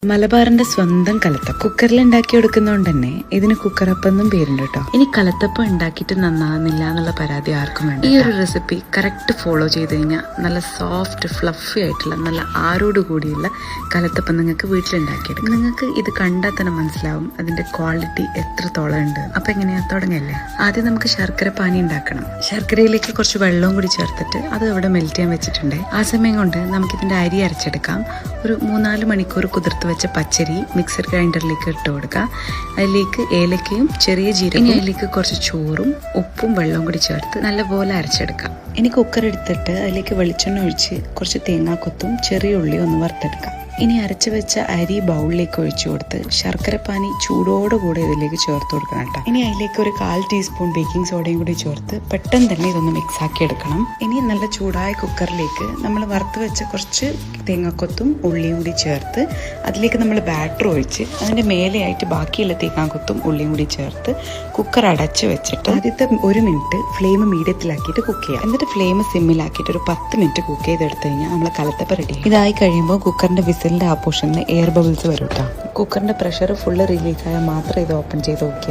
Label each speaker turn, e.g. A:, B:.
A: മലബാറിന്റെ സ്വന്തം കലത്തപ്പം കുക്കറിൽ ഉണ്ടാക്കി കൊടുക്കുന്നതുകൊണ്ട് തന്നെ ഇതിന് കുക്കറപ്പം എന്നും പേരുണ്ട് കേട്ടോ. ഇനി കലത്തപ്പം ഉണ്ടാക്കിയിട്ട് നന്നാകുന്നില്ല എന്നുള്ള പരാതി ആർക്കും വേണ്ട. ഈ ഒരു റെസിപ്പി കറക്റ്റ് ഫോളോ ചെയ്ത് കഴിഞ്ഞാൽ നല്ല സോഫ്റ്റ് ഫ്ലഫി ആയിട്ടുള്ള നല്ല ആരോട് കൂടിയുള്ള കലത്തപ്പം നിങ്ങൾക്ക് വീട്ടിലുണ്ടാക്കിയെടുക്കും. നിങ്ങൾക്ക് ഇത് കണ്ടാൽ തന്നെ മനസ്സിലാവും അതിന്റെ ക്വാളിറ്റി എത്രത്തോളം ഉണ്ട്. അപ്പൊ എങ്ങനെയാ തുടങ്ങല്ലേ? ആദ്യം നമുക്ക് ശർക്കര പാനി ഉണ്ടാക്കണം. ശർക്കരയിലേക്ക് കുറച്ച് വെള്ളവും കൂടി ചേർത്തിട്ട് അത് അവിടെ മെൽറ്റ് ചെയ്യാൻ വെച്ചിട്ടുണ്ട്. ആ സമയം കൊണ്ട് നമുക്കിതിന്റെ അരി അരച്ചെടുക്കാം. ഒരു 3-4 മണിക്കൂർ കുതിർത്ത് വെച്ച പച്ചരി മിക്സർ ഗ്രൈൻഡറിലേക്ക് ഇട്ട് കൊടുക്കുക. അതിലേക്ക് ഏലക്കയും ചെറിയ ജീരകം, അതിലേക്ക് കുറച്ച് ചോറും ഉപ്പും വെള്ളവും കൂടി ചേർത്ത് നല്ലപോലെ അരച്ചെടുക്കാം. ഇനി കുക്കർ എടുത്തിട്ട് അതിലേക്ക് വെളിച്ചെണ്ണ ഒഴിച്ച് കുറച്ച് തേങ്ങാക്കൊത്തും ചെറിയ ഉള്ളിയും ഒന്ന് വറുത്തെടുക്കാം. ഇനി അരച്ചു വെച്ച അരി ബൗളിലേക്ക് ഒഴിച്ചു കൊടുത്ത് ശർക്കരപ്പാനി ചൂടോടുകൂടെ ഇതിലേക്ക് ചേർത്ത് കൊടുക്കണം കേട്ടോ. ഇനി അതിലേക്ക് ഒരു 1/4 ടീസ്പൂൺ ബേക്കിംഗ് സോഡയും കൂടി ചേർത്ത് പെട്ടെന്ന് തന്നെ ഇതൊന്ന് മിക്സ് ആക്കി എടുക്കണം. ഇനി നല്ല ചൂടായ കുക്കറിലേക്ക് നമ്മൾ വറുത്ത് വെച്ച കുറച്ച് തേങ്ങാക്കൊത്തും ഉള്ളിയും കൂടി ചേർത്ത് അതിലേക്ക് നമ്മൾ ബാറ്റർ ഒഴിച്ച് അതിൻ്റെ മേലെയായിട്ട് ബാക്കിയുള്ള തേങ്ങാക്കൊത്തും ഉള്ളിയും കൂടി ചേർത്ത് കുക്കർ അടച്ച് വെച്ചിട്ട് ആദ്യത്തെ 1 മിനിറ്റ് ഫ്ലെയിം മീഡിയത്തിലാക്കിയിട്ട് കുക്ക് ചെയ്യാം. എന്നിട്ട് ഫ്ലെയിം സിമ്മിലാക്കിയിട്ട് ഒരു 10 മിനിറ്റ് കുക്ക് ചെയ്തെടുത്ത് കഴിഞ്ഞാൽ നമ്മൾ കലത്തപ്പം റെഡി. ഇതായി കഴിയുമ്പോൾ കുക്കറിന്റെ വിസിലിന്റെ ആ പോർഷനിൽ എയർ ബബിൾസ് വരും കേട്ടോ. കുക്കറിന്റെ പ്രഷർ ഫുള്ള് റിലീസ് ആയാൽ മാത്രം ഇത് ഓപ്പൺ ചെയ്ത് നോക്കിയാൽ